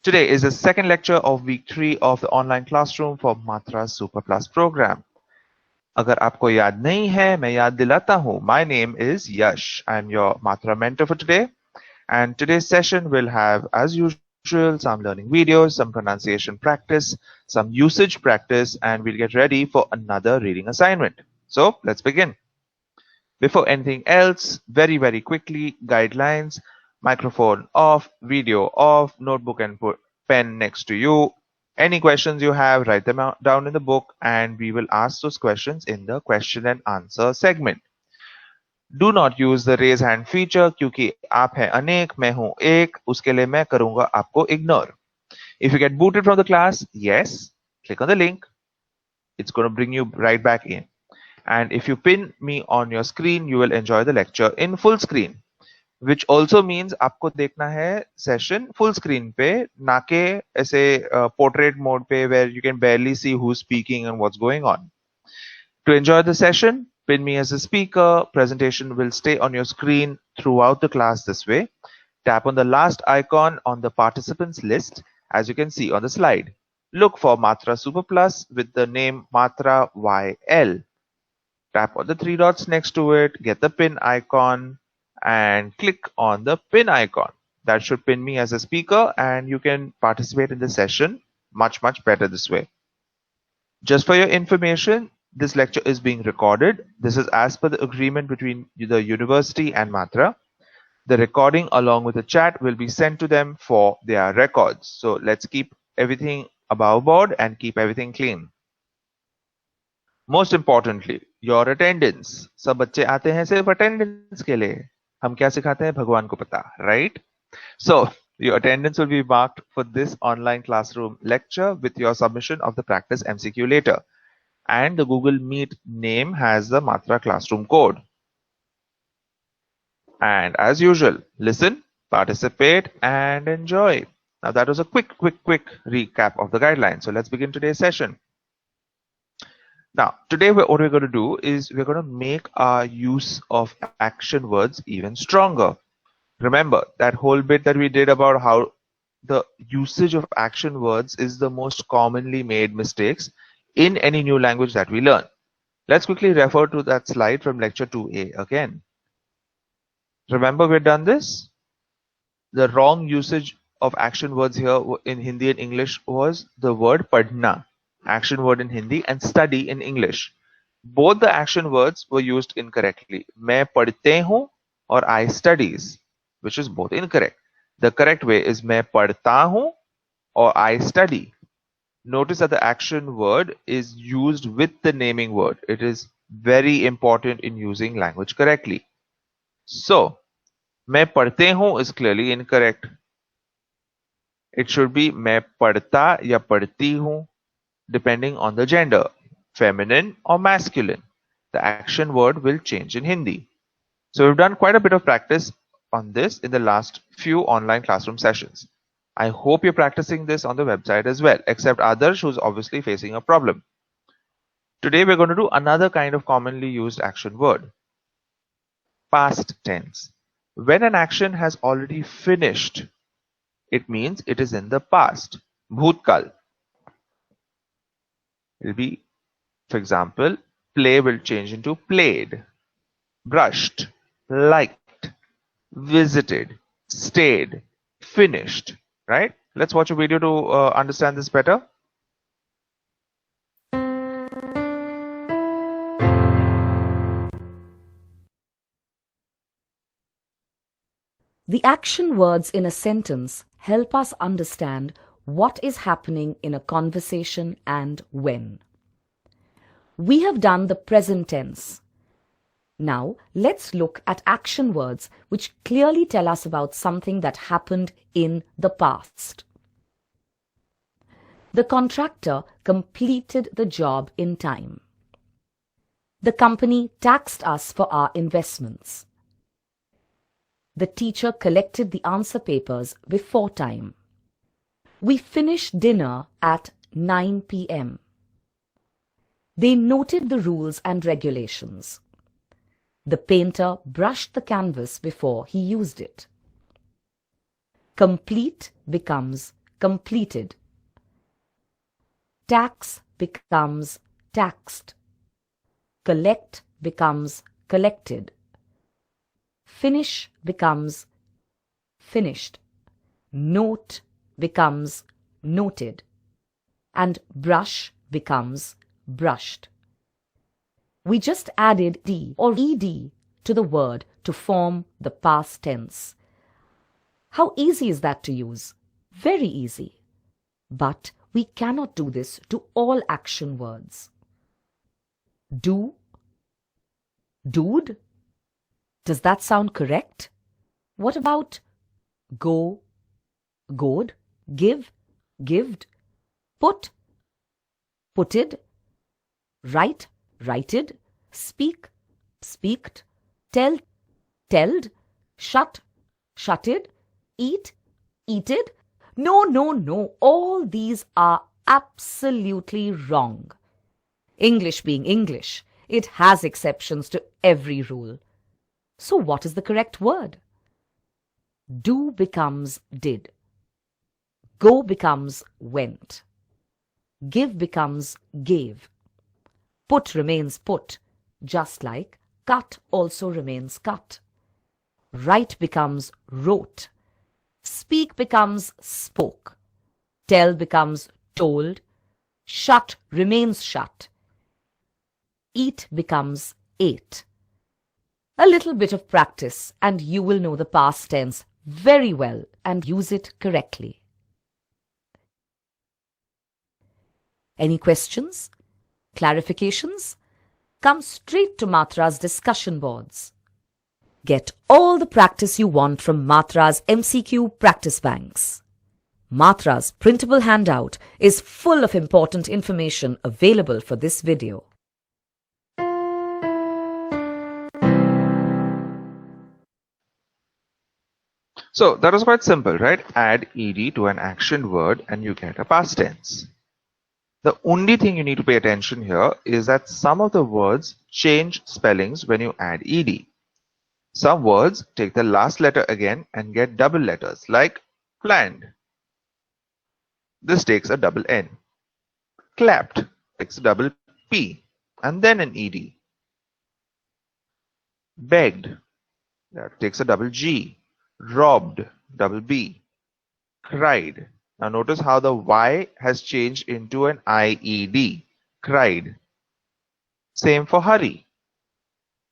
Today is the second lecture of week 3 of the online classroom for Matra Super Plus program. अगर आपको याद नहीं है, मैं याद दिलाता हूँ. My name is Yash. I'm your Matra mentor for today. And today's session will have, as usual, some learning videos, some pronunciation practice, some usage practice, and we'll get ready for another reading assignment. So let's begin. Before anything else, very quickly, guidelines: microphone off, video off, notebook and pen next to you. Any questions you have, write them down in the book, and we will ask those questions in the question and answer segment. Do not use the raise hand feature क्योंकि आप हैं अनेक, मैं हूं एक, उसके लिए मैं करूंगा आपको ignore. If you get booted from the class, yes, click on the link. It's going to bring you right back in. And if you pin me on your screen, you will enjoy the lecture in full screen, which also means आपको देखना है session full screen पे, ना के ऐसे portrait mode पे where you can barely see who's speaking and what's going on. To enjoy the session, pin me as a speaker. Presentation will stay on your screen throughout the class this way. Tap on the last icon on the participants list, as you can see on the slide. Look for Matra Super Plus with the name Matra YL. Tap on the 3 dots next to it, get the pin icon, and click on the pin icon. That should pin me as a speaker, and you can participate in the session much better this way. Just for your information, this lecture is being recorded. This is as per the agreement between the university and Matra. The recording along with the chat will be sent to them for their records. So let's keep everything above board and keep everything clean. Most importantly, your attendance. सब बच्चे आते हैं सिर्फ attendance के लिए. हम क्या सिखाते हैं भगवान को पता, right? So your attendance will be marked for this online classroom lecture with your submission of the practice MCQ later. And the Google Meet name has the Matra classroom code. And as usual, listen, participate, and enjoy. Now that was a quick recap of the guidelines. So let's begin today's session. Now, today what we're going to do is we're going to make our use of action words even stronger. Remember that whole bit that we did about how the usage of action words is the most commonly made mistakes in any new language that we learn. Let's quickly refer to that slide from lecture 2A again. Remember we've done this? The wrong usage of action words here in Hindi and English was the word padhna, action word in Hindi, and study in English. Both the action words were used incorrectly. मैं पढ़ते हूँ or I studies, which is both incorrect. The correct way is मैं पढ़ता हूँ or I study. Notice that the action word is used with the naming word. It is very important in using language correctly. So, मैं पढ़ते हूँ is clearly incorrect. It should be मैं पढ़ता या पढ़ती हूँ, depending on the gender, feminine or masculine. The action word will change in Hindi. So we've done quite a bit of practice on this in the last few online classroom sessions. I hope you're practicing this on the website as well, except Adarsh, who's obviously facing a problem. Today we're going to do another kind of commonly used action word. Past tense. When an action has already finished, it means it is in the past. Bhutkal. It will be, for example, play will change into played, brushed, liked, visited, stayed, finished, right? Let's watch a video to understand this better. The action words in a sentence help us understand what is happening in a conversation and when. We have done the present tense. Now let's look at action words which clearly tell us about something that happened in the past. The contractor completed the job in time. The company taxed us for our investments. The teacher collected the answer papers before time. We finished dinner at 9 p.m. They noted the rules and regulations. The painter brushed the canvas before he used it. Complete becomes completed. Tax becomes taxed. Collect becomes collected. Finish becomes finished. Note becomes noted. And brush becomes brushed. We just added d or ed to the word to form the past tense. How easy is that to use? Very easy. But we cannot do this to all action words. Do, doed. Does that sound correct? What about go, goed, give, gived, put, putted, write, righted, speak, speaked, tell, telled, shut, shutted, eat, eated? No, no, no. All these are absolutely wrong. English being English, it has exceptions to every rule. So what is the correct word? Do becomes did. Go becomes went. Give becomes gave. Put remains put, just like cut also remains cut. Write becomes wrote. Speak becomes spoke. Tell becomes told. Shut remains shut. Eat becomes ate. A little bit of practice and you will know the past tense very well and use it correctly. Any questions? Clarifications? Come straight to Matra's discussion boards. Get all the practice you want from Matra's MCQ practice banks. Matra's printable handout is full of important information available for this video. So that was quite simple, right? Add ed to an action word and you get a past tense. The only thing you need to pay attention here is that some of the words change spellings when you add ed. Some words take the last letter again and get double letters, like planned. This takes a double N. Clapped takes a double P and then an ed. Begged, that takes a double G. Robbed, double B. Cried. Now notice how the Y has changed into an IED. Cried. Same for hurry.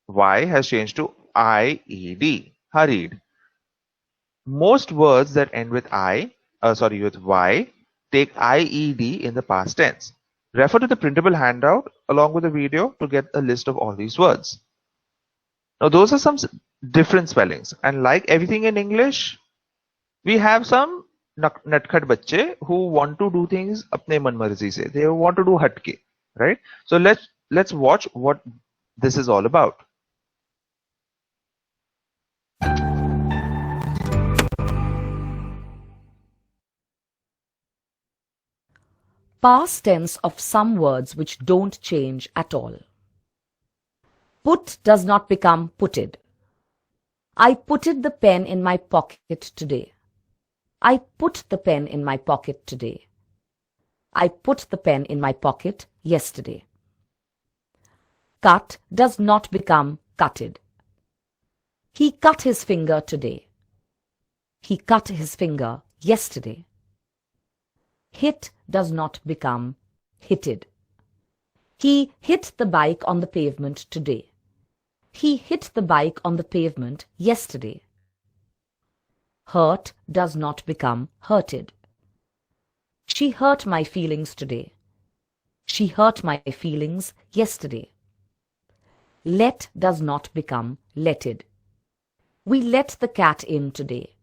Y has changed to IED. Hurried. Most words that end with with Y take IED in the past tense. Refer to the printable handout along with the video to get a list of all these words. Now those are some different spellings, and like everything in English, we have some natkhat bacche who want to do things apne man marzi se. They want to do hatke, right? So let's watch what this is all about. Past tense of some words which don't change at all. Put does not become putted. I putted the pen in my pocket today. I put the pen in my pocket today. I put the pen in my pocket yesterday. Cut does not become cutted. He cut his finger today. He cut his finger yesterday. Hit does not become hitted. He hit the bike on the pavement today. He hit the bike on the pavement yesterday. Hurt does not become hurted. She hurt my feelings today. She hurt my feelings yesterday. Let does not become letted. We let the cat in today.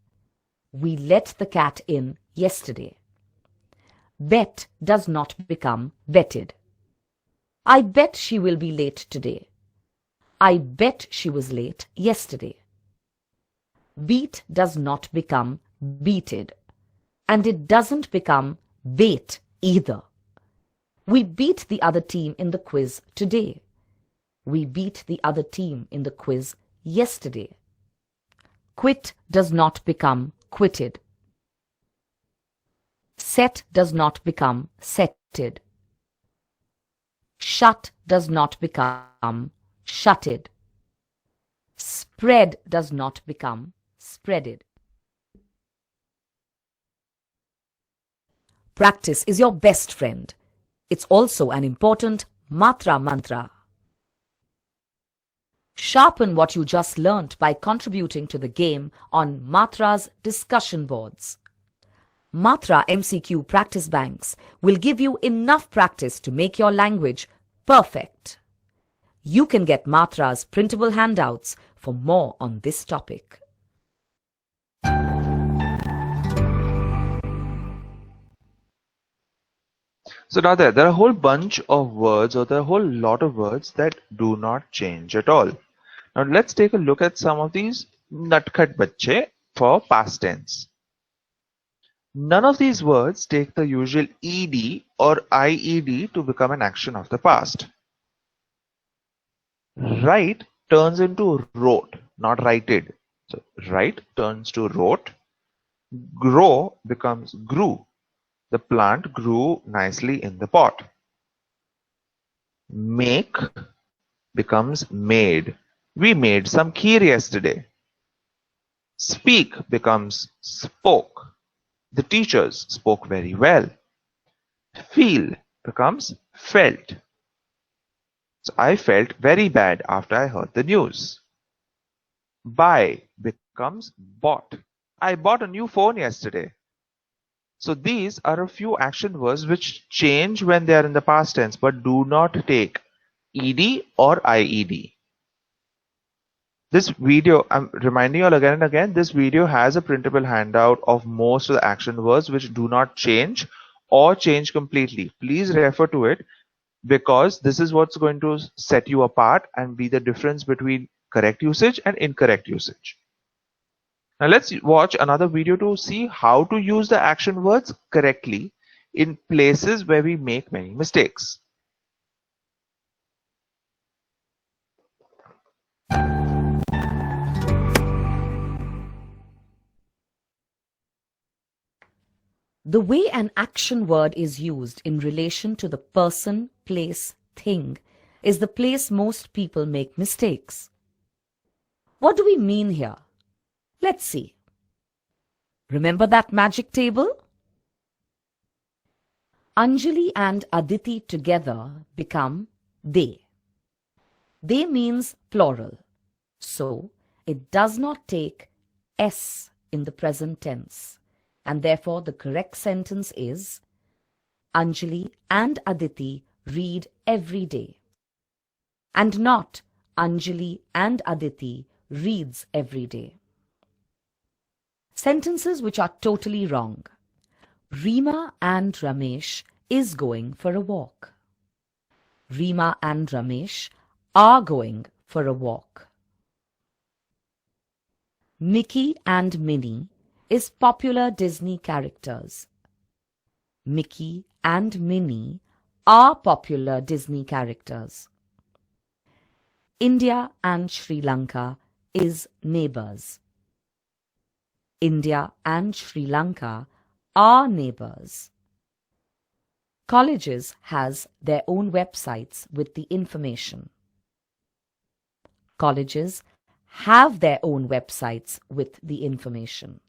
We let the cat in yesterday. Bet does not become betted. I bet she will be late today. I bet she was late yesterday. Beat does not become beated. And it doesn't become bait either. We beat the other team in the quiz today. We beat the other team in the quiz yesterday. Quit does not become quitted. Set does not become setted. Shut does not become shutted. Spread does not become spreaded. Practice is your best friend. It's also an important Matra mantra. Sharpen what you just learnt by contributing to the game on Matra's discussion boards. Matra MCQ practice banks will give you enough practice to make your language perfect. You can get Matra's printable handouts for more on this topic. So now there are a whole bunch of words, or there are a whole lot of words that do not change at all. Now let's take a look at some of these natkhat bacche for past tense. None of these words take the usual ed or ied to become an action of the past. Write turns into wrote, not righted. So write turns to wrote. Grow becomes grew. The plant grew nicely in the pot. Make becomes made. We made some kheer yesterday. Speak becomes spoke. The teachers spoke very well. Feel becomes felt. So I felt very bad after I heard the news. Buy becomes bought. I bought a new phone yesterday. So these are a few action verbs which change when they are in the past tense but do not take ed or ied. This video, I'm reminding you all again and again, this video has a printable handout of most of the action verbs which do not change or change completely. Please refer to it, because this is what's going to set you apart and be the difference between correct usage and incorrect usage. Now let's watch another video to see how to use the action words correctly in places where we make many mistakes. The way an action word is used in relation to the person, place, thing is the place most people make mistakes. What do we mean here? Let's see. Remember that magic table? Anjali and Aditi together become they. They means plural, so it does not take s in the present tense, and therefore the correct sentence is Anjali and Aditi read every day, and not Anjali and Aditi reads every day. Sentences which are totally wrong. Reema and Ramesh is going for a walk. Reema and Ramesh are going for a walk. Mickey and Minnie is popular Disney characters. Mickey and Minnie are popular Disney characters. India and Sri Lanka is neighbors. India and Sri Lanka are neighbors. Colleges has their own websites with the information. Colleges have their own websites with the information.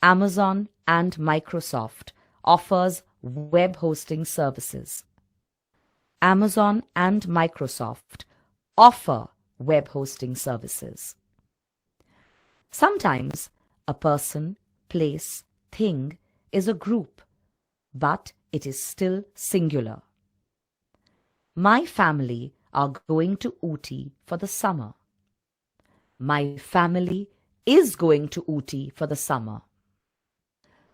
Amazon and Microsoft offers web hosting services. Amazon and Microsoft offer web hosting services. Sometimes a person, place, thing is a group, but it is still singular. My family are going to Ooty for the summer. My family is going to Ooty for the summer.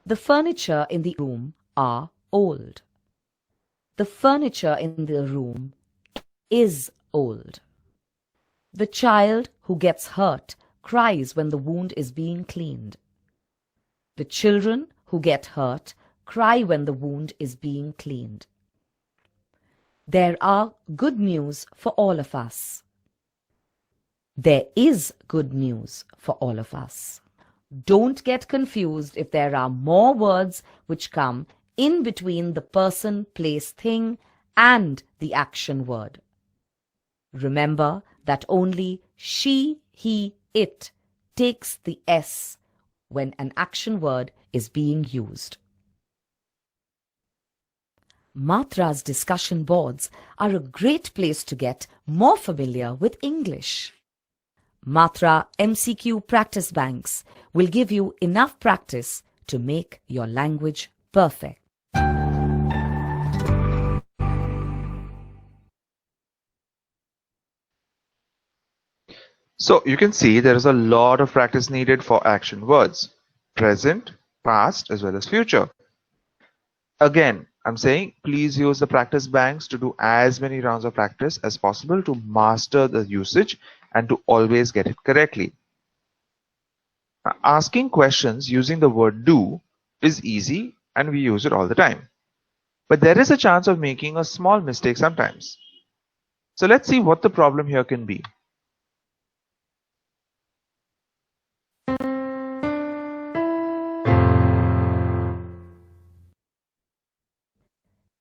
The furniture in the room are old. The furniture in the room is old. The child who gets hurt cries when the wound is being cleaned. The children who get hurt cry when the wound is being cleaned. There are good news for all of us. There is good news for all of us. Don't get confused if there are more words which come in between the person, place, thing and the action word. Remember that only she, he, it takes the S when an action word is being used. Matra's discussion boards are a great place to get more familiar with English. Matra MCQ practice banks will give you enough practice to make your language perfect. So you can see there is a lot of practice needed for action words, present, past, as well as future. Again, I'm saying please use the practice banks to do as many rounds of practice as possible to master the usage and to always get it correctly. Asking questions using the word do is easy and we use it all the time. But there is a chance of making a small mistake sometimes. So let's see what the problem here can be.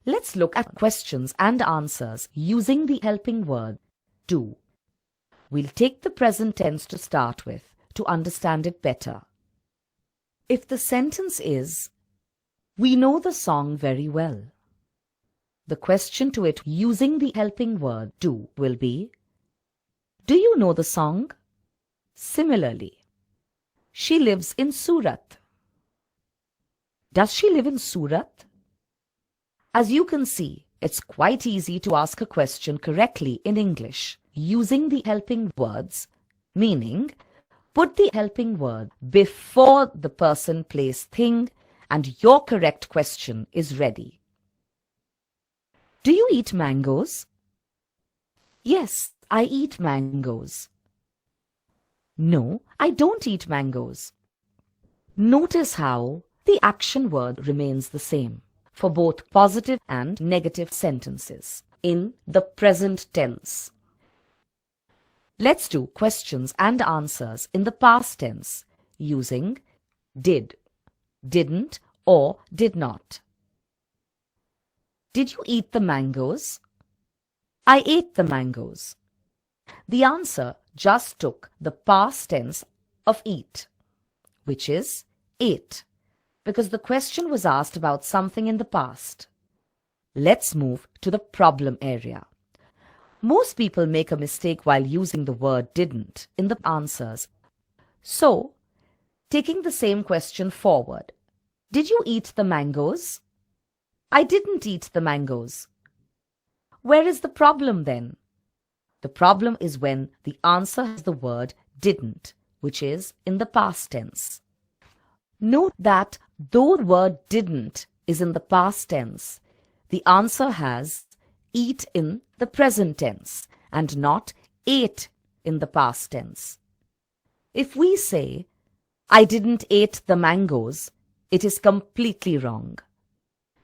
Let's look at questions and answers using the helping word do. We'll take the present tense to start with to understand it better. If the sentence is, "We know the song very well," the question to it using the helping word do will be, "Do you know the song?" Similarly, "She lives in Surat." Does she live in Surat? As you can see, it's quite easy to ask a question correctly in English using the helping words, meaning put the helping word before the person, place, thing, and your correct question is ready. Do you eat mangoes? Yes, I eat mangoes. No, I don't eat mangoes. Notice how the action word remains the same for both positive and negative sentences in the present tense. Let's do questions and answers in the past tense using did, didn't, or did not. Did you eat the mangoes? I ate the mangoes. The answer just took the past tense of eat, which is ate, because the question was asked about something in the past. Let's move to the problem area. Most people make a mistake while using the word didn't in the answers. So, taking the same question forward. Did you eat the mangoes? I didn't eat the mangoes. Where is the problem then? The problem is when the answer has the word didn't, which is in the past tense. Note that though the word didn't is in the past tense, the answer has eat in the present tense and not ate in the past tense. If we say, I didn't eat the mangoes, it is completely wrong.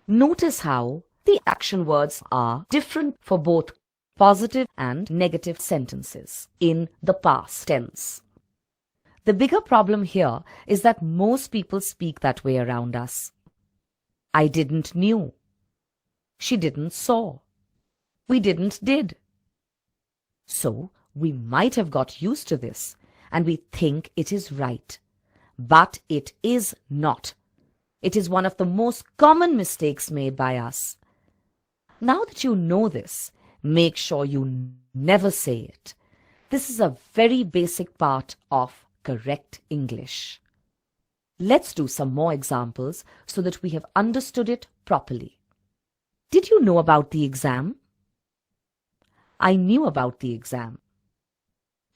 Notice how the action words are different for both positive and negative sentences in the past tense. The bigger problem here is that most people speak that way around us. I didn't knew. She didn't saw. We didn't did. So we might have got used to this and we think it is right. But it is not. It is one of the most common mistakes made by us. Now that you know this, make sure you never say it. This is a very basic part of correct English. Let's do some more examples so that we have understood it properly. Did you know about the exam? I knew about the exam.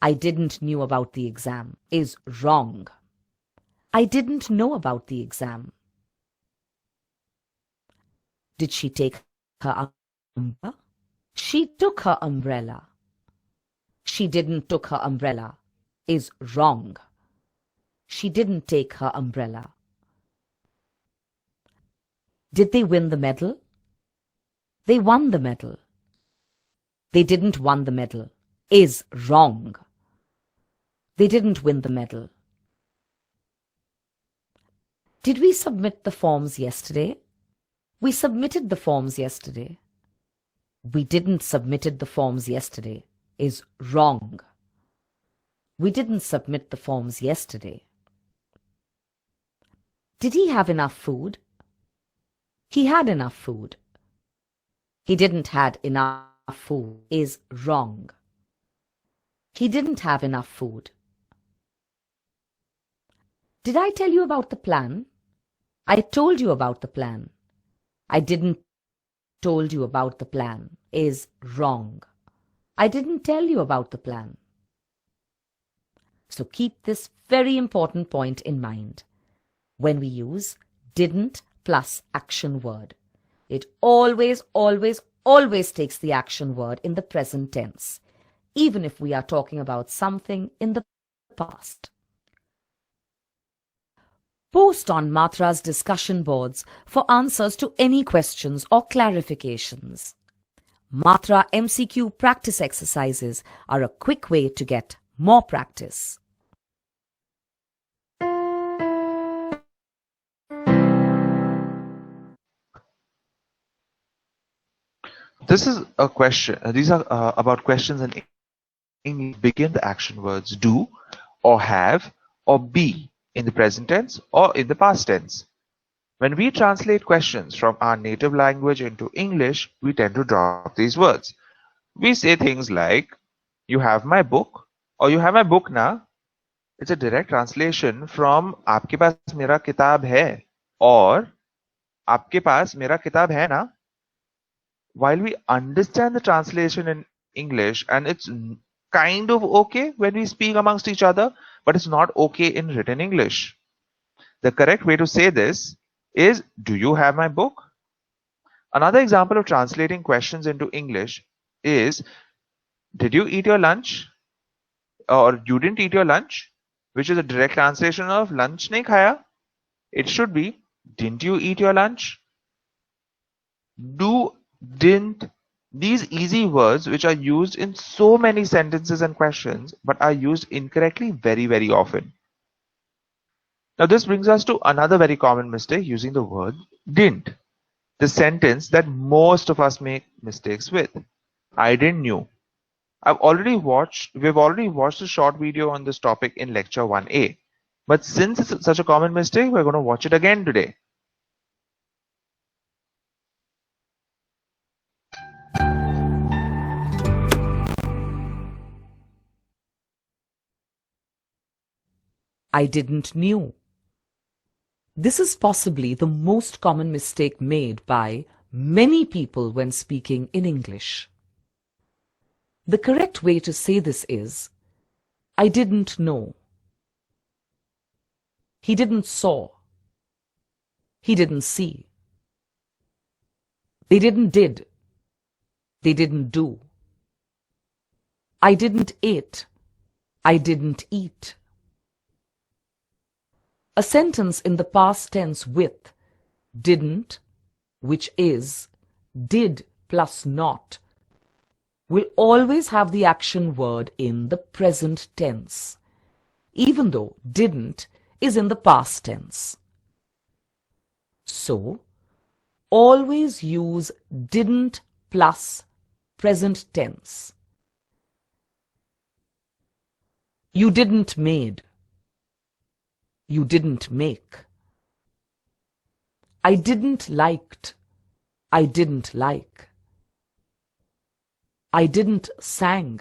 I didn't knew about the exam is wrong. I didn't know about the exam. Did she take her umbrella? She took her umbrella. She didn't took her umbrella is wrong. She didn't take her umbrella. Did they win the medal? They won the medal. They didn't won the medal is wrong. They didn't win the medal. Did we submit the forms yesterday? We submitted the forms yesterday. We didn't submitted the forms yesterday is wrong. We didn't submit the forms yesterday. Did he have enough food? He had enough food. He didn't had enough food is wrong. He didn't have enough food. Did I tell you about the plan? I told you about the plan. I didn't told you about the plan is wrong. I didn't tell you about the plan. So keep this very important point in mind. When we use didn't plus action word, it always takes the action word in the present tense, even if we are talking about something in the past. Post on Matra's discussion boards for answers to any questions or clarifications. Matra MCQ practice exercises are a quick way to get more practice. This is a question. These are about questions in English. Begin the action words do or have or be in the present tense or in the past tense. When we translate questions from our native language into English, we tend to drop these words. We say things like, you have my book or you have my book na. It's a direct translation from आपके पास मेरा किताब है or आपके पास मेरा किताब है ना. While we understand the translation in English and it's kind of okay when we speak amongst each other, but it's not okay in written English. The correct way to say this is, do you have my book? Another example of translating questions into English is, did you eat your lunch? Or you didn't eat your lunch, which is a direct translation of lunch nahi khaya. It should be, didn't you eat your lunch? Do, didn't, these easy words which are used in so many sentences and questions but are used incorrectly very often. Now this brings us to another very common mistake, using the word didn't. The sentence that most of us make mistakes with. I didn't knew. We've already watched a short video on this topic in lecture 1A. But since it's such a common mistake, we're going to watch it again today. I didn't knew. This is possibly the most common mistake made by many people when speaking in English. The correct way to say this is, I didn't know. He didn't saw. He didn't see. They didn't did. They didn't do. I didn't ate. I didn't eat. A sentence in the past tense with didn't, which is did plus not, will always have the action word in the present tense, even though didn't is in the past tense. So, always use didn't plus present tense. You didn't made. You didn't make. I didn't liked. I didn't like. I didn't sang.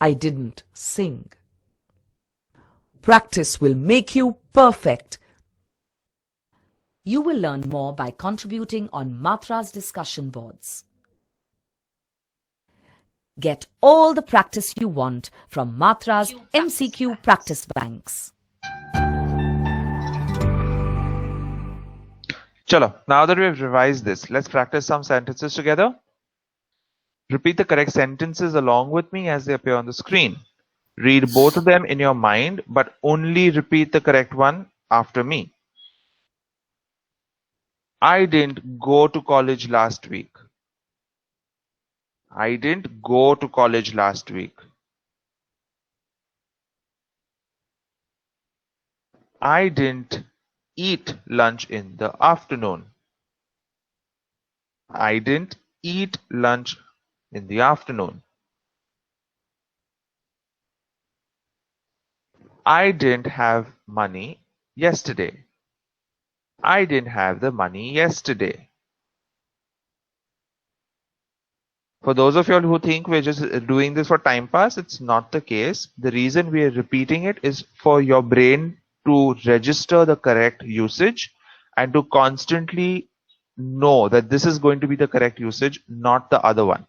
I didn't sing. Practice will make you perfect. You will learn more by contributing on Matra's discussion boards. Get all the practice you want from Matra's MCQ practice banks. Chalo, now that we have revised this, let's practice some sentences together. Repeat the correct sentences along with me as they appear on the screen. Read both of them in your mind, but only repeat the correct one after me. I didn't go to college last week. I didn't go to college last week. I didn't eat lunch in the afternoon. I didn't eat lunch in the afternoon. I didn't have money yesterday. I didn't have the money yesterday. For those of you all who think we're just doing this for time pass, it's not the case. The reason we are repeating it is for your brain to register the correct usage and to constantly know that this is going to be the correct usage, not the other one.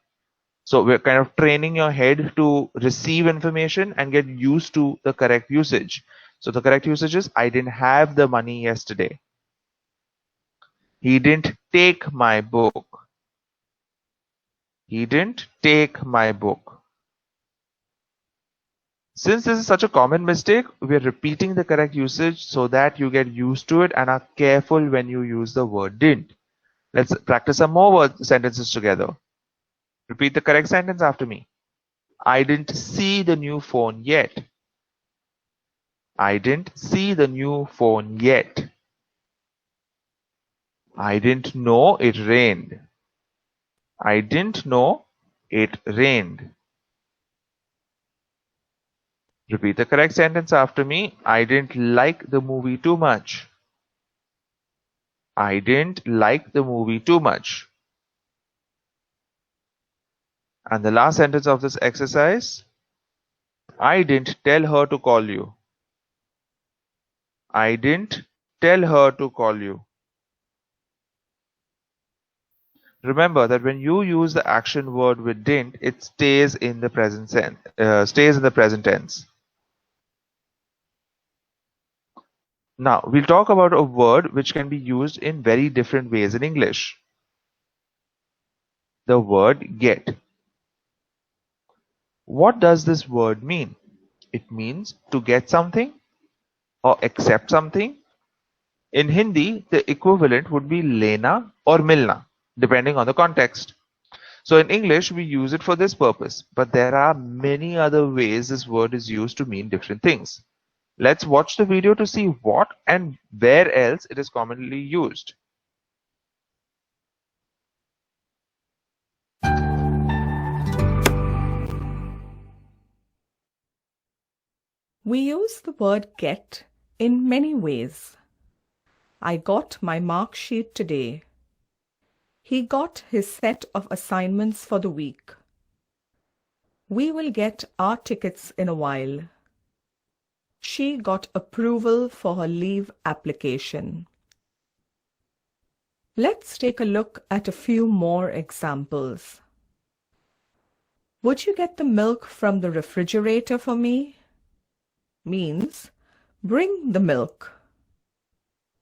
So we're kind of training your head to receive information and get used to the correct usage. So the correct usage is, I didn't have the money yesterday. He didn't take my book. He didn't take my book. Since this is such a common mistake, we're repeating the correct usage so that you get used to it and are careful when you use the word didn't. Let's practice some more sentences together. Repeat the correct sentence after me. I didn't see the new phone yet. I didn't see the new phone yet. I didn't know it rained. I didn't know it rained. Repeat the correct sentence after me. I didn't like the movie too much. I didn't like the movie too much. And the last sentence of this exercise, I didn't tell her to call you. I didn't tell her to call you. Remember that when you use the action word with didn't, it stays in the present tense. Now we'll talk about a word which can be used in very different ways in English. The word get. What does this word mean? It means to get something or accept something. In Hindi, the equivalent would be lena or milna, depending on the context. So in English, we use it for this purpose, but there are many other ways this word is used to mean different things. Let's watch the video to see what and where else it is commonly used. We use the word get in many ways. I got my mark sheet today. He got his set of assignments for the week. We will get our tickets in a while. She got approval for her leave application. Let's take a look at a few more examples. Would you get the milk from the refrigerator for me? Means, bring the milk.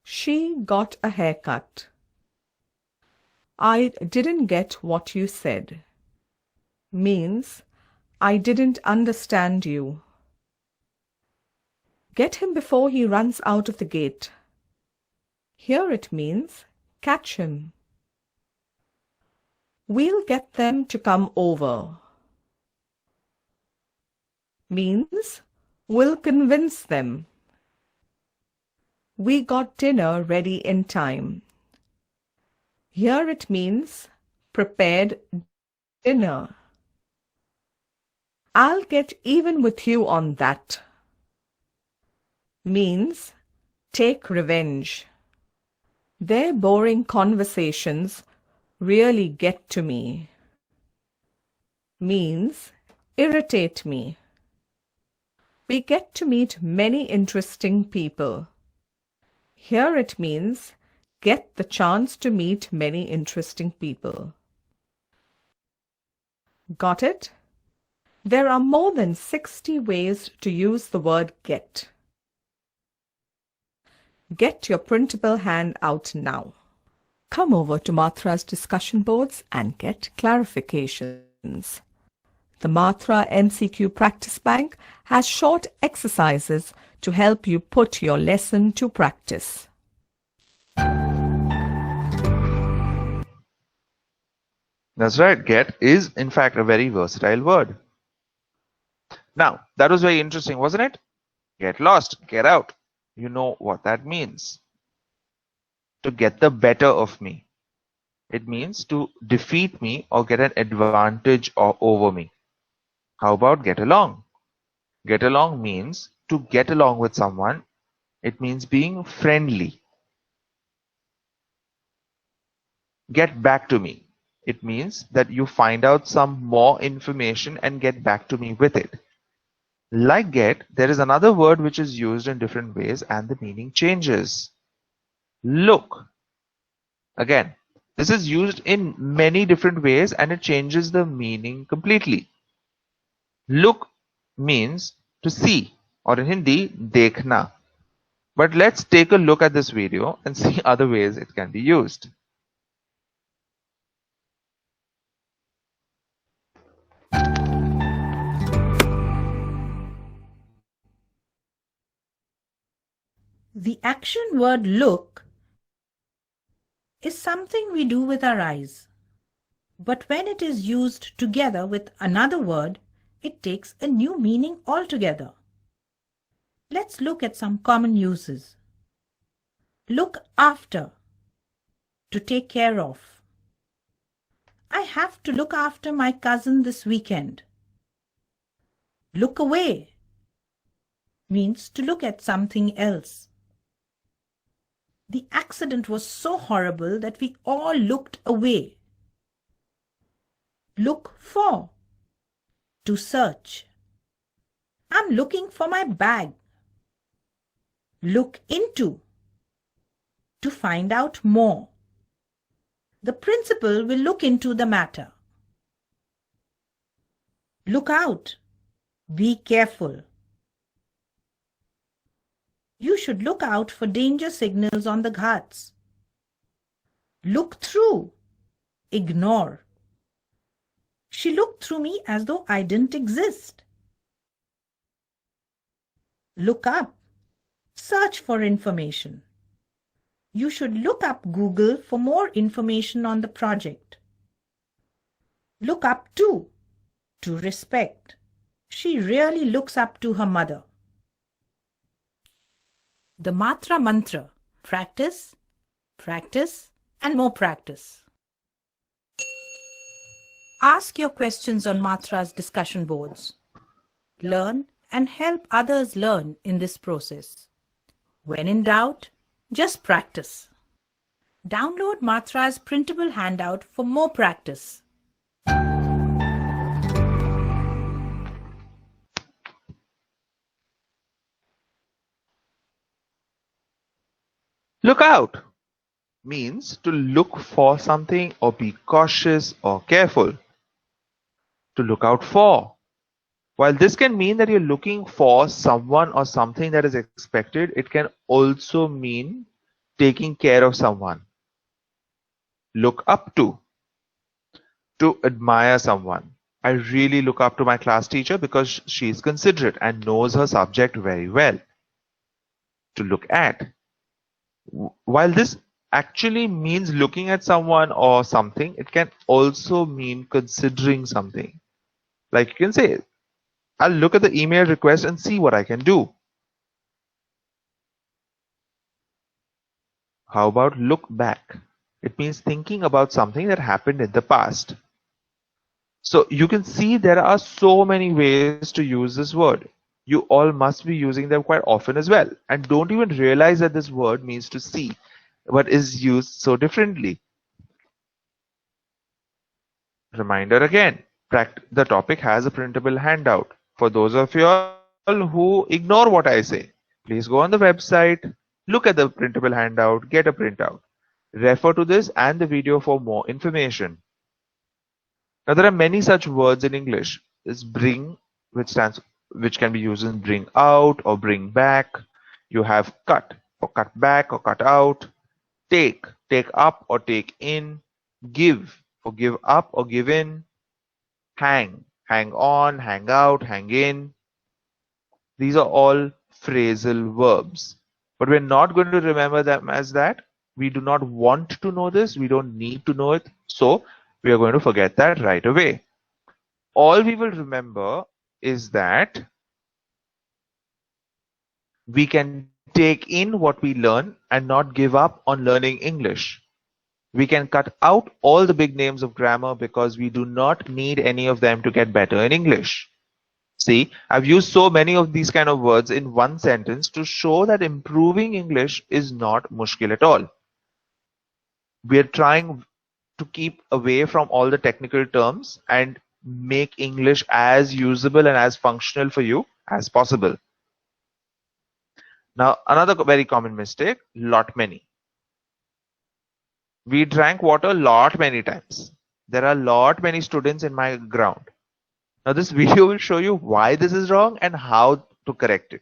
She got a haircut. I didn't get what you said. Means, I didn't understand you. Get him before he runs out of the gate. Here it means, catch him. We'll get them to come over. Means, we'll convince them. We got dinner ready in time. Here it means prepared dinner. I'll get even with you on that. Means take revenge. Their boring conversations really get to me. Means irritate me. We get to meet many interesting people. Here it means get the chance to meet many interesting people. Got it? There are more than 60 ways to use the word get. Get your printable hand out now. Come over to Matra's discussion boards and get clarifications. The Matra MCQ Practice Bank has short exercises to help you put your lesson to practice. That's right, get is in fact a very versatile word. Now, that was very interesting, wasn't it? Get lost, get out. You know what that means. to get the better of me. It means to defeat me or get an advantage over me. How about get along? Get along means to get along with someone. It means being friendly. Get back to me. It means that you find out some more information and get back to me with it. Like get, there is another word which is used in different ways and the meaning changes. Look. Again, this is used in many different ways and it changes the meaning completely. Look means to see, or in Hindi, dekhna. But let's take a look at this video and see other ways it can be used. The action word look is something we do with our eyes. But when it is used together with another word, it takes a new meaning altogether. Let's look at some common uses. Look after, to take care of. I have to look after my cousin this weekend. Look away means to look at something else. The accident was so horrible that we all looked away. Look for, to search. I'm looking for my bag. Look into, to find out more. The principal will look into the matter. Look out, be careful. You should look out for danger signals on the ghats. Look through, ignore. She looked through me as though I didn't exist. Look up, search for information. You should look up Google for more information on the project. Look up to respect. She really looks up to her mother. The Matra Mantra: practice, practice, and more practice. Ask your questions on Matra's discussion boards. Learn and help others learn in this process. When in doubt, just practice. Download Matra's printable handout for more practice. Look out means to look for something or be cautious or careful. To look out for. While this can mean that you're looking for someone or something that is expected, it can also mean taking care of someone. Look up to admire someone. I really look up to my class teacher because she is considerate and knows her subject very well. To look at. While this actually means looking at someone or something, it can also mean considering something. Like you can say, I'll look at the email request and see what I can do. How about look back? It means thinking about something that happened in the past. So you can see there are so many ways to use this word. You all must be using them quite often as well, and don't even realize that this word means to see, but is used so differently. Reminder again, the topic has a printable handout. For those of you all who ignore what I say, please go on the website, look at the printable handout, get a printout. Refer to this and the video for more information. Now there are many such words in English. There's bring, which can be used in bring out or bring back. You have cut or cut back or cut out. Take up or take in. Give or give up or give in. Hang on, hang out, hang in. These are all phrasal verbs. But we're not going to remember them as that. We do not want to know this. We don't need to know it. So we are going to forget that right away. All we will remember is that we can take in what we learn and not give up on learning English. We can cut out all the big names of grammar because we do not need any of them to get better in English. See, I've used so many of these kind of words in one sentence to show that improving English is not mushkil at all. We're trying to keep away from all the technical terms and make English as usable and as functional for you as possible. Now, another very common mistake, lot many. We drank water lot many times. There are lot many students in my ground. Now, this video will show you why this is wrong and how to correct it.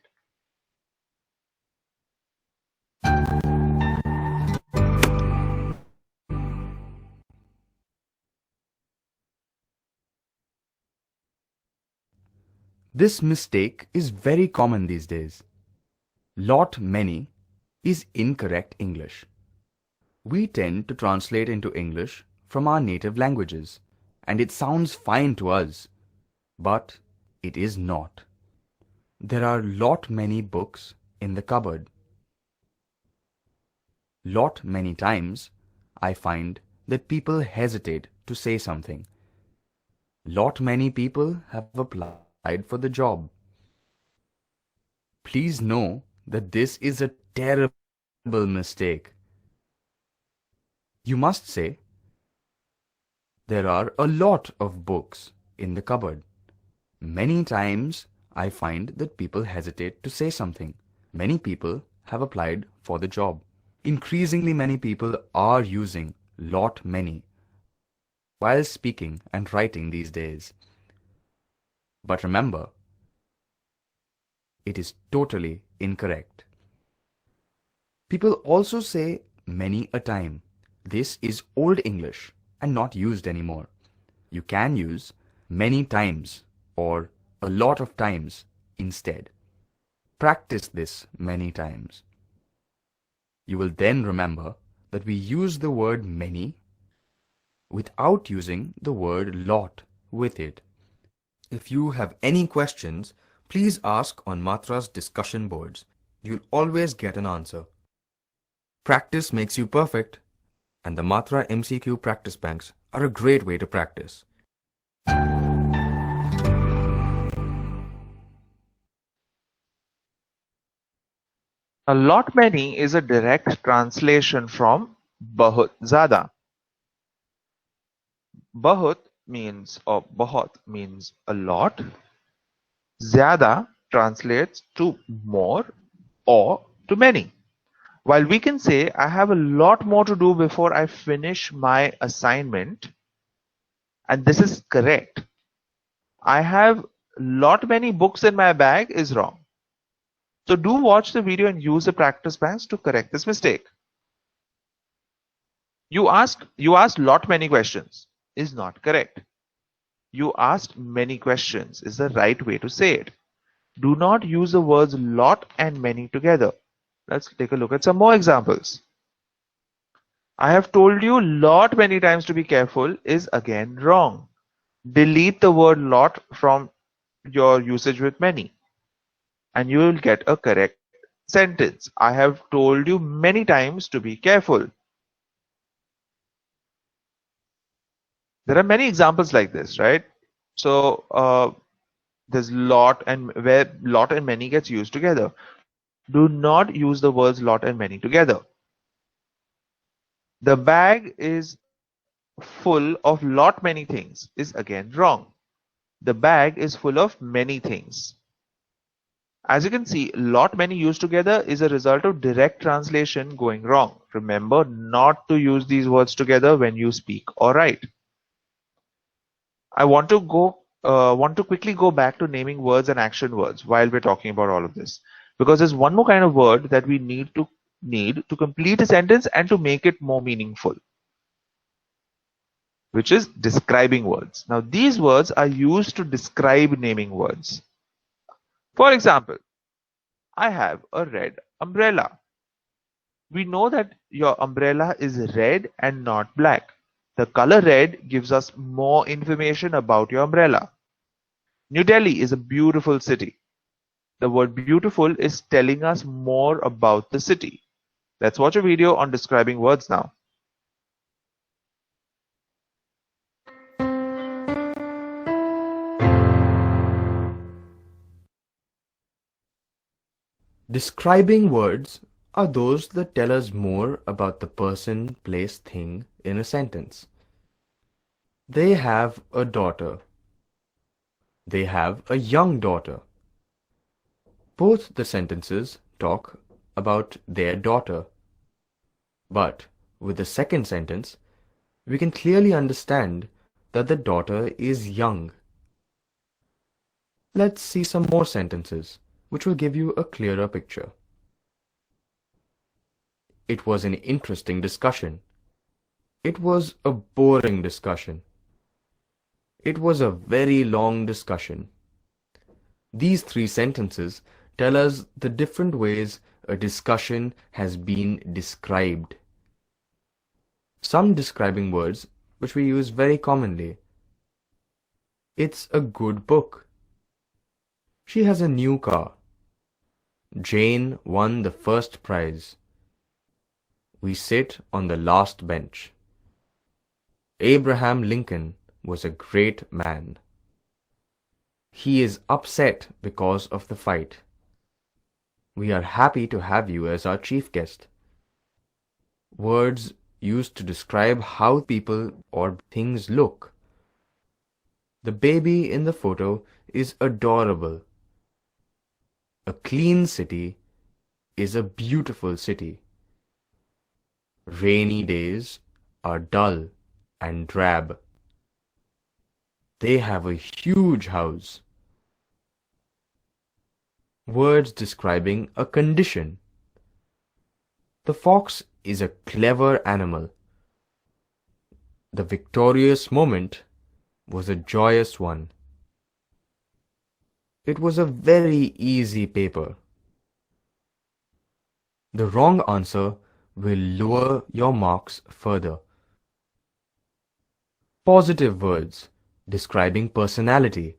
This mistake is very common these days. Lot many is incorrect English. We tend to translate into English from our native languages, and it sounds fine to us, but it is not. There are lot many books in the cupboard. Lot many times I find that people hesitate to say something. Lot many people have applied for the job. Please know that this is a terrible mistake. You must say, there are a lot of books in the cupboard. Many times I find that people hesitate to say something. Many people have applied for the job. Increasingly many people are using lot many while speaking and writing these days. But remember, it is totally incorrect. People also say many a time. This is Old English and not used anymore. You can use many times or a lot of times instead. Practice this many times. You will then remember that we use the word many without using the word lot with it. If you have any questions, please ask on Matra's discussion boards. You'll always get an answer. Practice makes you perfect, and the Matra MCQ practice banks are a great way to practice. A lot many is a direct translation from bahut zyada. Bahut means, or bahut means a lot. Zyada translates to more or to many. While we can say, I have a lot more to do before I finish my assignment, and this is correct. I have lot many books in my bag is wrong. So do watch the video and use the practice banks to correct this mistake. You asked lot many questions is not correct. You asked many questions is the right way to say it. Do not use the words lot and many together. Let's take a look at some more examples. I have told you lot many times to be careful is again wrong. Delete the word lot from your usage with many and you will get a correct sentence. I have told you many times to be careful. There are many examples like this, right? So there's lot and where lot and many gets used together. Do not use the words lot and many together. The bag is full of lot many things is again wrong. The bag is full of many things. As you can see, lot many used together is a result of direct translation going wrong. Remember not to use these words together when you speak or write. I want to quickly go back to naming words and action words while we're talking about all of this, because there's one more kind of word that we need to complete a sentence and to make it more meaningful, which is describing words. Now these words are used to describe naming words. For example, I have a red umbrella. We know that your umbrella is red and not black. The color red gives us more information about your umbrella. New Delhi is a beautiful city. The word beautiful is telling us more about the city. Let's watch a video on describing words now. Describing words are those that tell us more about the person, place, thing in a sentence. They have a daughter. They have a young daughter. Both the sentences talk about their daughter. But with the second sentence, we can clearly understand that the daughter is young. Let's see some more sentences, which will give you a clearer picture. It was an interesting discussion. It was a boring discussion. It was a very long discussion. These three sentences tell us the different ways a discussion has been described. Some describing words which we use very commonly. It's a good book. She has a new car. Jane won the first prize. We sit on the last bench. Abraham Lincoln was a great man. He is upset because of the fight. We are happy to have you as our chief guest. Words used to describe how people or things look. The baby in the photo is adorable. A clean city is a beautiful city. Rainy days are dull and drab. They have a huge house. Words describing a condition. The fox is a clever animal. The victorious moment was a joyous one. It was a very easy paper. The wrong answer will lower your marks further. Positive words describing personality.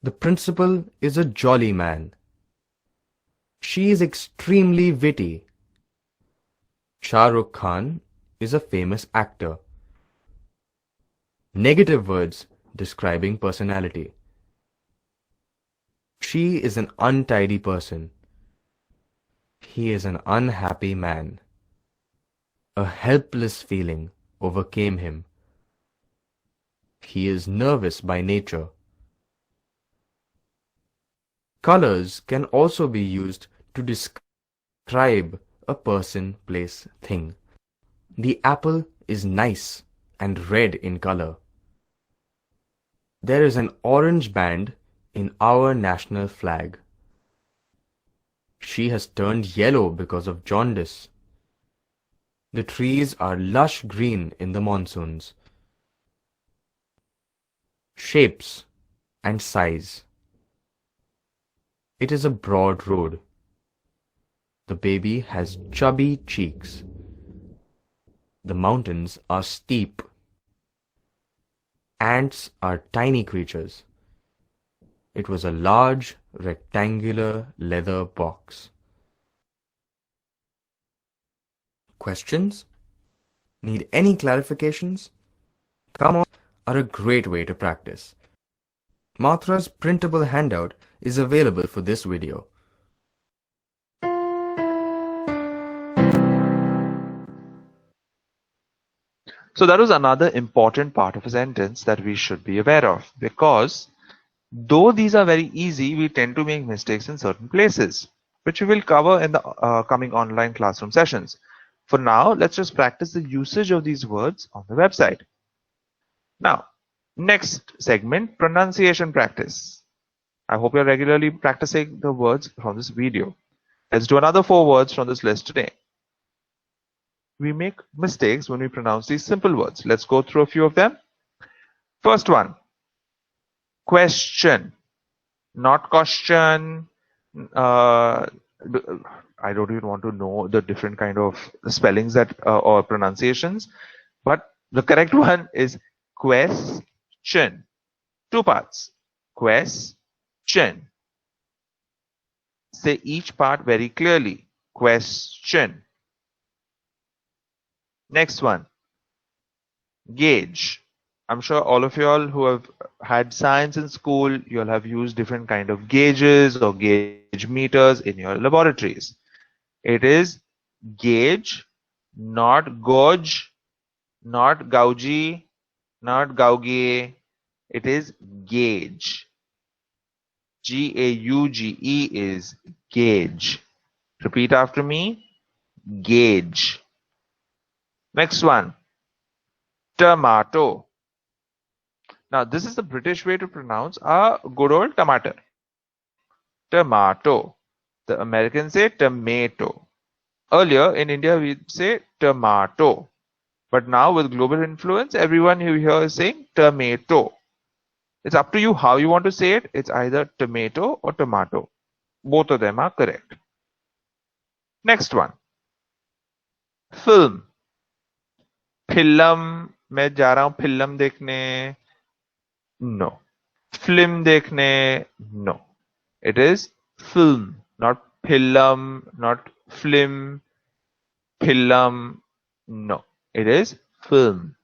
The principal is a jolly man. She is extremely witty. Shah Rukh Khan is a famous actor. Negative words describing personality. She is an untidy person. He is an unhappy man. A helpless feeling overcame him. He is nervous by nature. Colors can also be used to describe a person, place, thing. The apple is nice and red in color. There is an orange band in our national flag. She has turned yellow because of jaundice. The trees are lush green in the monsoons. Shapes and size. It is a broad road. The baby has chubby cheeks. The mountains are steep. Ants are tiny creatures. It was a large rectangular leather box. Questions? Need any clarifications? Come on, are a great way to practice. Matra's printable handout is available for this video. So that was another important part of a sentence that we should be aware of, because though these are very easy, we tend to make mistakes in certain places, which we will cover in the coming online classroom sessions. For now, let's just practice the usage of these words on the website. Now, next segment, pronunciation practice. I hope you're regularly practicing the words from this video. Let's do another 4 words from this list today. We make mistakes when we pronounce these simple words. Let's go through a few of them. First one, question, not question. I don't even want to know the different kind of spellings that or pronunciations, but the correct one is question. 2 parts. Question. say each part very clearly. Question. Next one. Gauge. I'm sure all of you all who have had science in school, you'll have used different kind of gauges or gauge meters in your laboratories. It is gauge, not gauge, not gaugy, not gauge. It is gauge. Gauge is gauge. Repeat after me. Gauge. Next one. Tomato. Now this is the British way to pronounce a good old tomato. Tomato. The Americans say tomato. Earlier in India we'd say tomato. But now with global influence, everyone you hear is saying tomato. It's up to you how you want to say it. It's either tomato or tomato. Both of them are correct. Next one. Film. Film मैं जा रहा हूं film देखने. No. Film देखने. No. It is film, not film, not film. Film. No. It is film.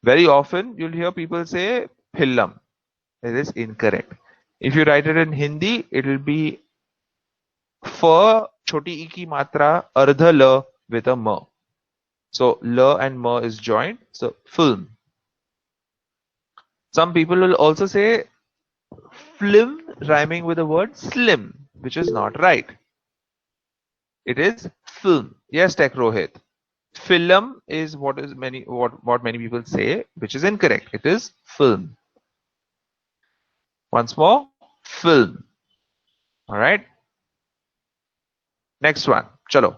Very often you'll hear people say film. It is incorrect. If you write it in Hindi, it will be f choti e ki matra ardha l with a m. So l and m is joined. So film. Some people will also say film rhyming with the word slim, which is not right. It is film. Yes, Tech Rohit. Film is what many people say, which is incorrect. It is film. Once more, film. All right. Next one. Chalo.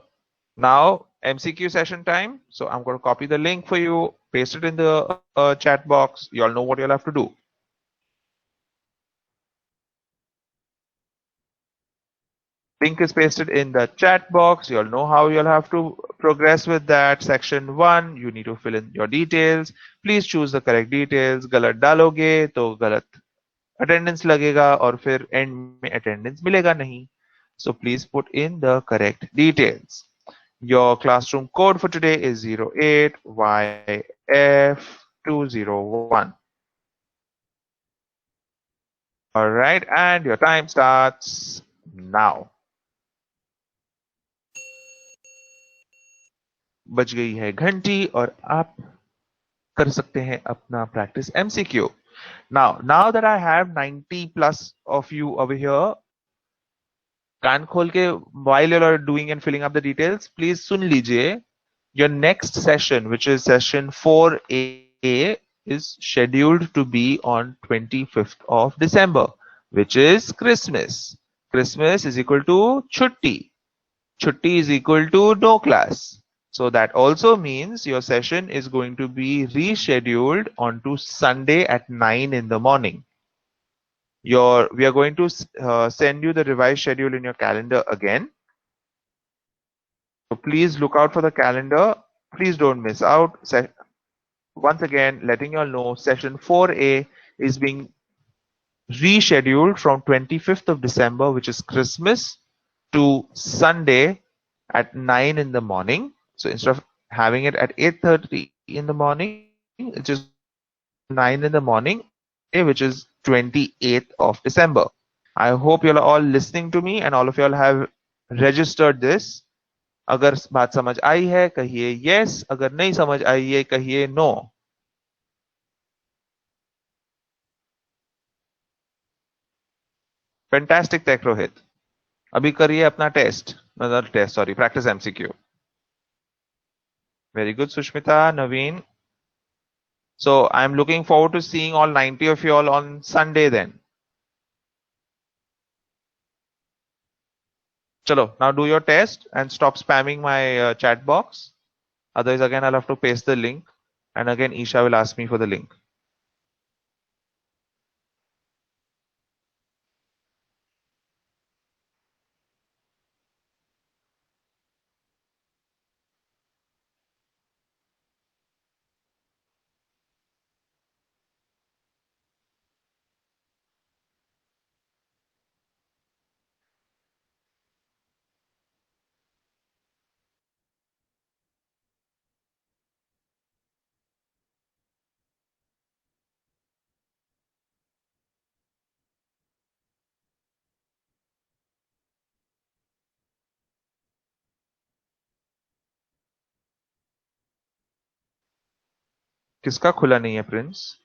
Now MCQ session time. So I'm going to copy the link for you, paste it in the chat box. You all know what you'll have to do. Link is pasted in the chat box. You'll know how you'll have to progress with that. Section 1, you need to fill in your details. Please choose the correct details. गलत डालोगे तो गलत attendance लगेगा और फिर end में attendance मिलेगा नहीं. So please put in the correct details. Your classroom code for today is 08YF201. All right, and your time starts now. बज गई है घंटी और आप कर सकते हैं अपना practice MCQ. Now that I have 90 plus of you over here, कान खोल के while you are doing and filling up the details, please सुन लीजिए. Your next session, which is session 4A, is scheduled to be on 25th of December, which is Christmas. Christmas is equal to chutti. Chutti is equal to no class. So that also means your session is going to be rescheduled onto Sunday at 9 in the morning. We are going to send you the revised schedule in your calendar again. So please look out for the calendar. Please don't miss out. Once again, letting you all know, session 4A is being rescheduled from 25th of December, which is Christmas, to Sunday at 9 in the morning. So instead of having it at 8:30 in the morning, it's just 9 in the morning, which is 28th of December. I hope you are all listening to me and all of you all have registered this. अगर बात समझ आई है कहिए yes, अगर नहीं समझ आई है कहिए no. Fantastic, Tech Rohit. अभी करिए अपना टेस्ट, मतलब test sorry practice MCQ. Very good, Sushmita, Naveen. So I'm looking forward to seeing all 90 of you all on Sunday then. Chalo, now do your test and stop spamming my chat box. Otherwise, again, I'll have to paste the link. And again, Isha will ask me for the link. किसका खुला नहीं है Prince?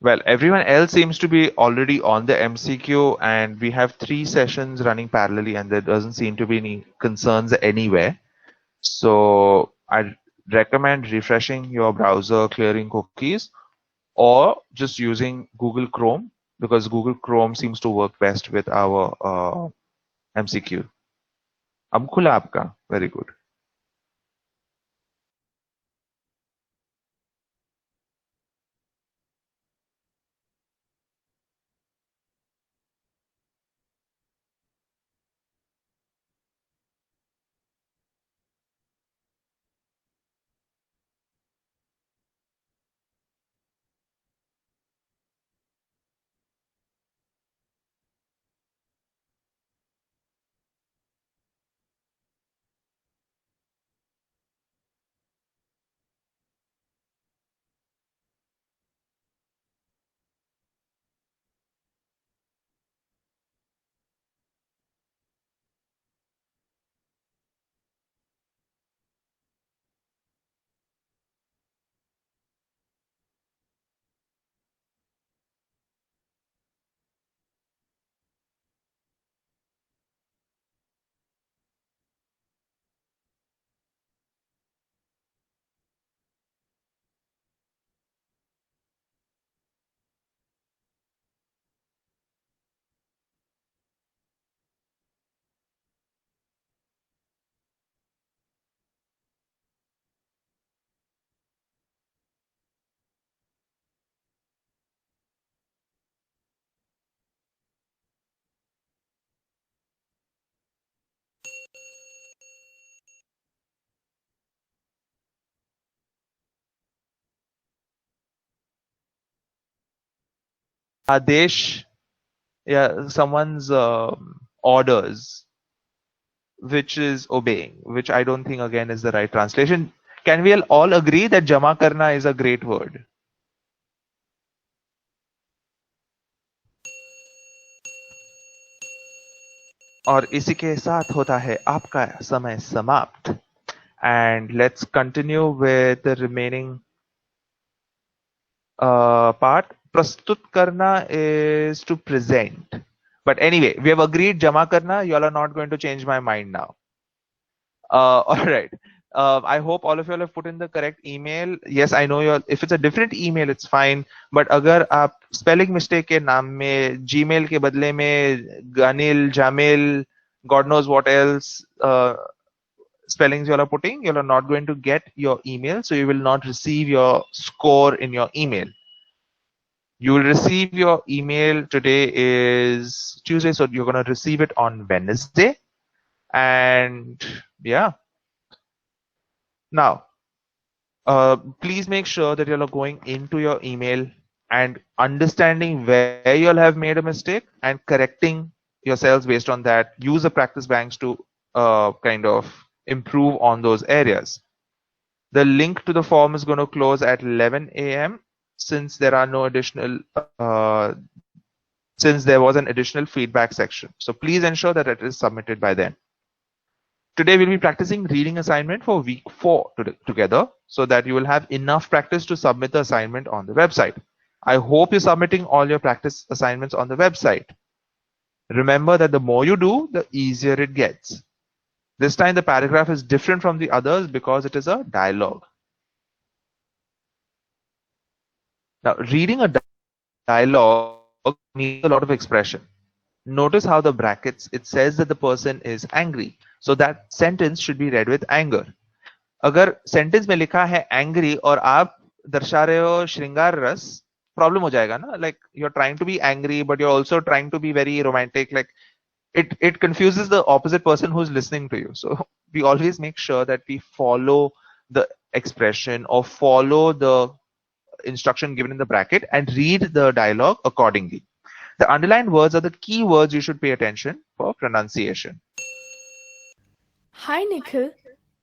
Well, everyone else seems to be already on the MCQ, and we have 3 sessions running parallelly, and there doesn't seem to be any concerns anywhere. So I recommend refreshing your browser, clearing cookies, or just using Google Chrome, because Google Chrome seems to work best with our MCQ. अब खुला आपका? Very good. Adesh, yeah, someone's orders, which is obeying, which I don't think again is the right translation. Can we all agree that jama karna is a great word? और इसी के साथ होता है आपका समय समाप्त. And let's continue with the remaining part. प्रस्तुत करना is to present. But anyway, we have agreed jama karna. You all are not going to change my mind now. All right. I hope all of you all have put in the correct email. Yes, I know if it's a different email, it's fine. But अगर आप spelling mistake के नाम में Gmail के बदले में Ganil, Jamil, God knows what else spellings you all are putting, you all are not going to get your email. So you will not receive your score in your email. You will receive your email. Today is Tuesday, so you're going to receive it on Wednesday. And yeah. Now, please make sure that you all are going into your email and understanding where you all have made a mistake and correcting yourselves based on that. Use the practice banks to kind of improve on those areas. The link to the form is going to close at 11 a.m. since there are no additional since there was an additional feedback section. So please ensure that it is submitted by then. Today we'll be practicing reading assignment for week 4 together, so that you will have enough practice to submit the assignment on the website. I hope you're submitting all your practice assignments on the website. Remember that the more you do, the easier it gets. This time the paragraph is different from the others because it is a dialogue. Now, reading a dialogue needs a lot of expression. Notice how the brackets, it says that the person is angry. So that sentence should be read with anger. अगर sentence में लिखा है angry और आप दर्शा रहे हो श्रृंगार रस, problem हो जाएगा ना? Like you're trying to be angry, but you're also trying to be very romantic. Like it confuses the opposite person who's listening to you. So we always make sure that we follow the expression or follow the instruction given in the bracket and read the dialogue accordingly. The underlined words are the key words you should pay attention for pronunciation. Hi, Nikhil.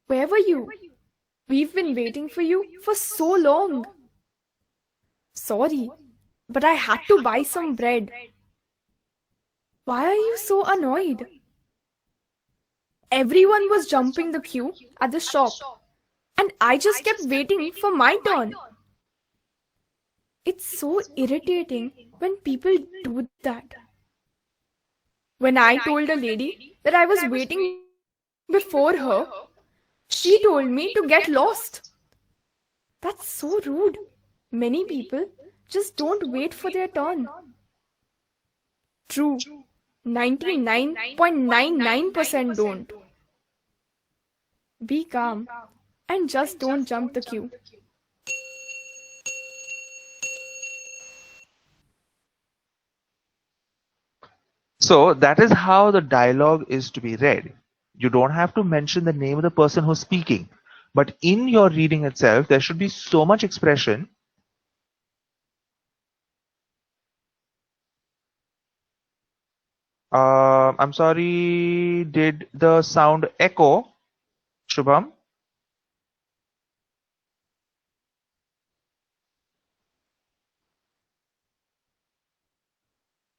Where were you? We've been waiting for you for so long. Sorry, but I had to buy some bread. Why are you so annoyed? Everyone was jumping the queue at the shop, and I just kept waiting for my turn. It's so irritating when people do that. When I told a lady that I was waiting before her, she told me to get lost. That's so rude. Many people just don't wait for their turn. True, 99.99% don't. Be calm and just don't jump the queue. So that is how the dialogue is to be read. You don't have to mention the name of the person who's speaking, but in your reading itself, there should be so much expression. I'm sorry, did the sound echo, Shubham?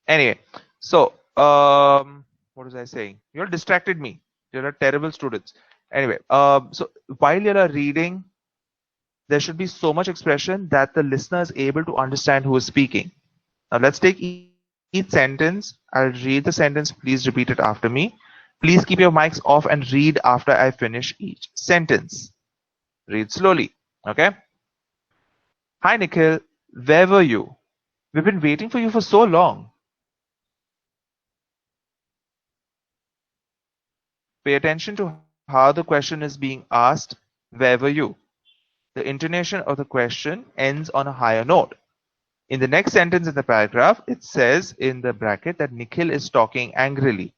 Anyway, so what was I saying? You distracted me. You're terrible students. Anyway, so while you're reading, there should be so much expression that the listener is able to understand who is speaking. Now let's take each sentence. I'll read the sentence. Please repeat it after me. Please keep your mics off and read after I finish each sentence. Read slowly. Okay? Hi, Nikhil. Where were you? We've been waiting for you for so long. Pay attention to how the question is being asked. Where were you? The intonation of the question ends on a higher note. In the next sentence in the paragraph, it says in the bracket that Nikhil is talking angrily.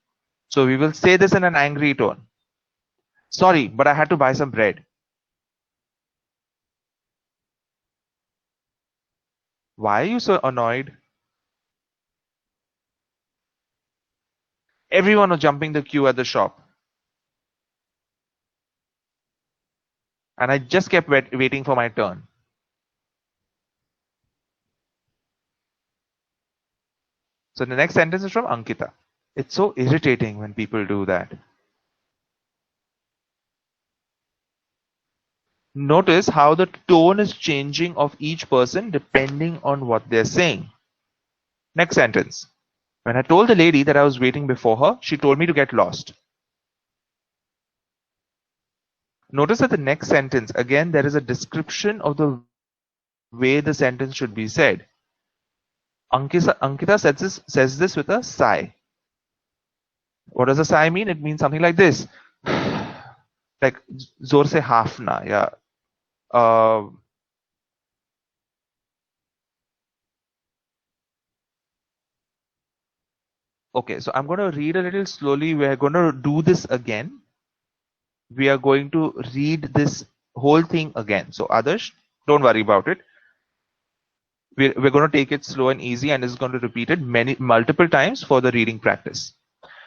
So we will say this in an angry tone. Sorry, but I had to buy some bread. Why are you so annoyed? Everyone was jumping the queue at the shop. And I just kept waiting for my turn. So the next sentence is from Ankita. It's so irritating when people do that. Notice how the tone is changing of each person depending on what they're saying. Next sentence. When I told the lady that I was waiting before her, she told me to get lost. Notice that the next sentence, again, there is a description of the way the sentence should be said. Ankita says this with a sigh. What does a sigh mean? It means something like this. Like zor se hafna. Yeah. Okay, so I'm going to read a little slowly. We're going to do this again. We are going to read this whole thing again. So Adarsh, don't worry about it. We're going to take it slow and easy, and it's going to repeat it multiple times for the reading practice.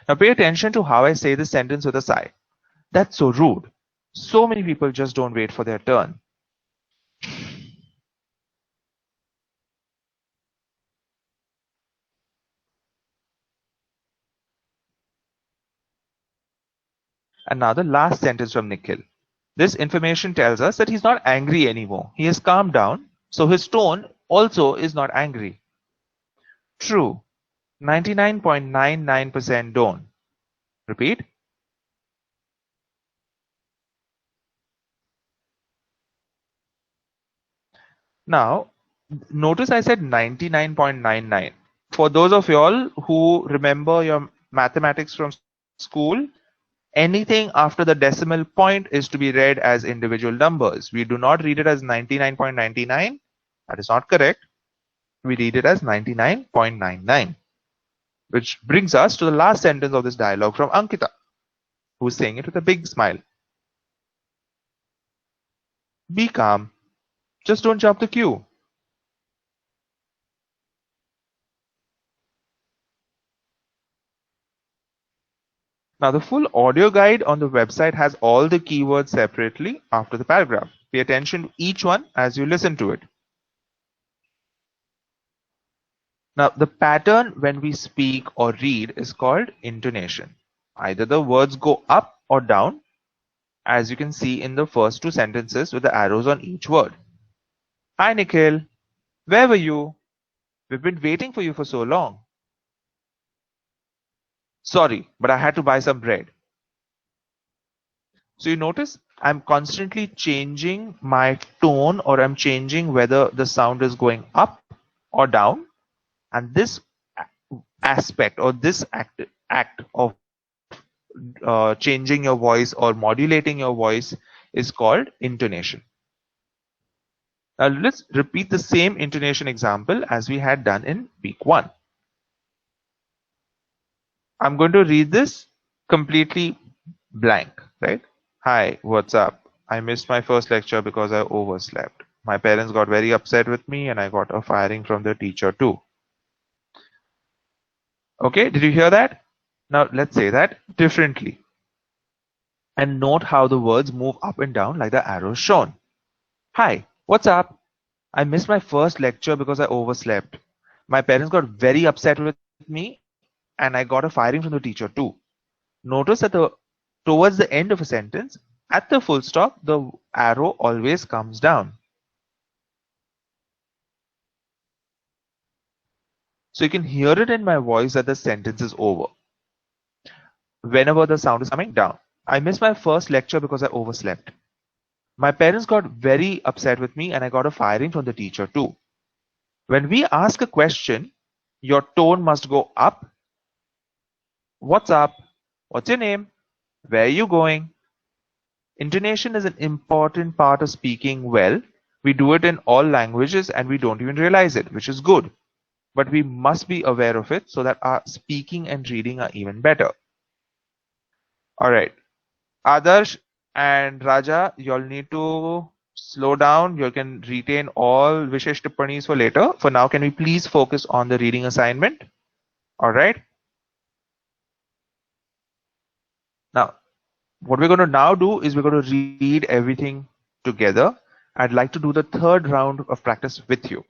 Now pay attention to how I say this sentence with a sigh. That's so rude. So many people just don't wait for their turn. And now the last sentence from Nikhil. This information tells us that he's not angry anymore. He has calmed down, so his tone also is not angry. True. 99.99% don't. Repeat. Now, notice I said 99.99. For those of y'all who remember your mathematics from school, anything after the decimal point is to be read as individual numbers. We do not read it as 99.99. That is not correct. We read it as 99.99. Which brings us to the last sentence of this dialogue from Ankita, who is saying it with a big smile. Be calm. Just don't jump the queue. Now, the full audio guide on the website has all the keywords separately after the paragraph. Pay attention to each one as you listen to it. Now, the pattern when we speak or read is called intonation. Either the words go up or down, as you can see in the first two sentences with the arrows on each word. Hi, Nikhil. Where were you? We've been waiting for you for so long. Sorry, but I had to buy some bread. So you notice I'm constantly changing my tone, or I'm changing whether the sound is going up or down. And this aspect or this act of changing your voice or modulating your voice is called intonation. Now let's repeat the same intonation example as we had done in week 1. I'm going to read this completely blank, right? Hi, what's up? I missed my first lecture because I overslept. My parents got very upset with me and I got a firing from the teacher too. Okay, did you hear that? Now let's say that differently. And note how the words move up and down like the arrows shown. Hi, what's up? I missed my first lecture because I overslept. My parents got very upset with me and I got a firing from the teacher too. Notice that towards the end of a sentence, at the full stop, the arrow always comes down. So you can hear it in my voice that the sentence is over. Whenever the sound is coming down. I missed my first lecture because I overslept. My parents got very upset with me and I got a firing from the teacher too. When we ask a question, your tone must go up. What's up? What's your name? Where are you going? Intonation is an important part of speaking well. We do it in all languages and we don't even realize it, which is good. But we must be aware of it so that our speaking and reading are even better. All right. Adarsh and Raja, you'll need to slow down. You can retain all Vishesh Tippanis for later. For now, can we please focus on the reading assignment? All right. Now, what we're going to now do is we're going to read everything together. I'd like to do the third round of practice with you.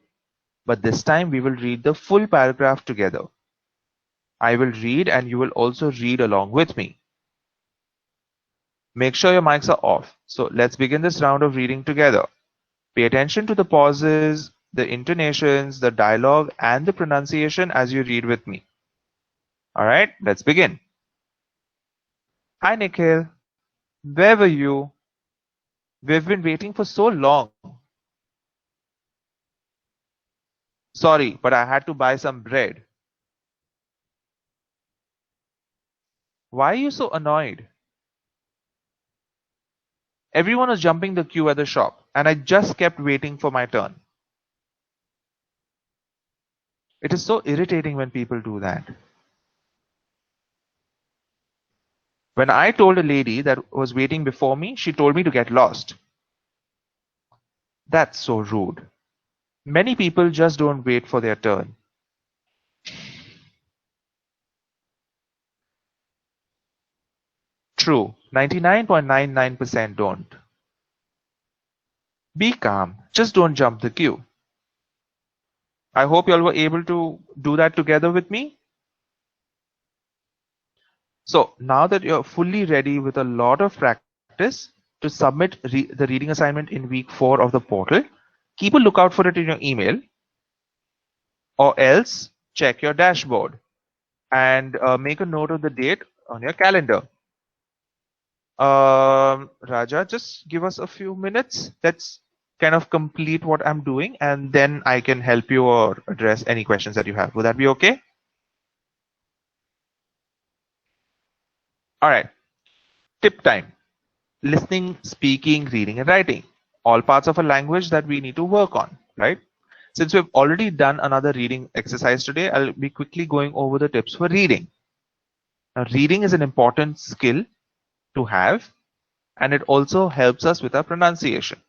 But this time we will read the full paragraph together. I will read and you will also read along with me. Make sure your mics are off. So let's begin this round of reading together. Pay attention to the pauses, the intonations, the dialogue, and the pronunciation as you read with me. All right, let's begin. Hi, Nikhil. Where were you? We've been waiting for so long. Sorry, but I had to buy some bread. Why are you so annoyed? Everyone was jumping the queue at the shop, and I just kept waiting for my turn. It is so irritating when people do that. When I told a lady that was waiting before me, she told me to get lost. That's so rude. Many people just don't wait for their turn. True, 99.99% don't. Be calm, just don't jump the queue. I hope you all were able to do that together with me. So now that you're fully ready with a lot of practice to submit the reading assignment in week 4 of the portal, keep a lookout for it in your email, or else check your dashboard and make a note of the date on your calendar. Raja, just give us a few minutes. Let's kind of complete what I'm doing and then I can help you or address any questions that you have. Would that be okay? All right. Tip time. Listening, speaking, reading, and writing. All parts of a language that we need to work on, right? Since we've already done another reading exercise today, I'll be quickly going over the tips for reading. Now, reading is an important skill to have, and it also helps us with our pronunciation.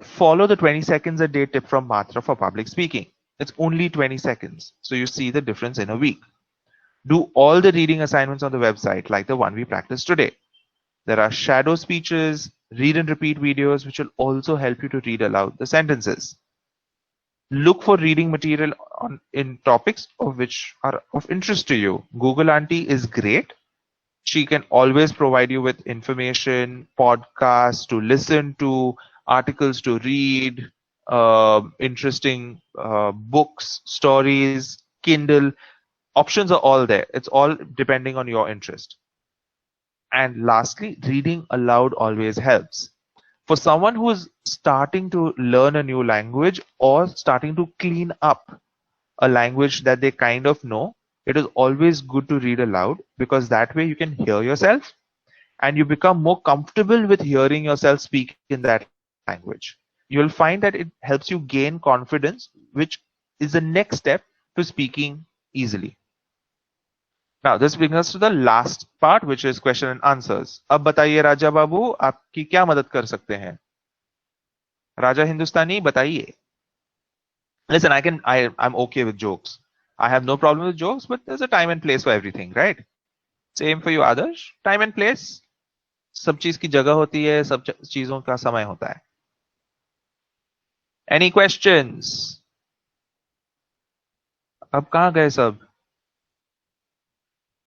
follow the 20 seconds a day tip from Matra for public speaking. It's only 20 seconds, so you see the difference in a week. Do all the reading assignments on the website like the one we practiced today. There are shadow speeches, read and repeat videos, which will also help you to read aloud the sentences. Look for reading material in topics of which are of interest to you. Google Auntie is great. She can always provide you with information, podcasts to listen to, articles to read, interesting books, stories, Kindle. Options are all there. It's all depending on your interest. And lastly, reading aloud always helps. For someone who is starting to learn a new language or starting to clean up a language that they kind of know, it is always good to read aloud, because that way you can hear yourself and you become more comfortable with hearing yourself speak in that language. You will find that it helps you gain confidence, which is the next step to speaking easily. Now, this brings us to the last part, which is question and answers. अब बताइए राजा बाबू, आपकी क्या मदद कर सकते हैं? Raja Hindustani, बताइए. Listen, I'm okay with jokes. I have no problem with jokes, but there's a time and place for everything, right? Same for you, Adarsh. Time and place. सब चीज की जगह होती है, सब चीजों का समय होता है. Any questions? अब कहाँ गए सब?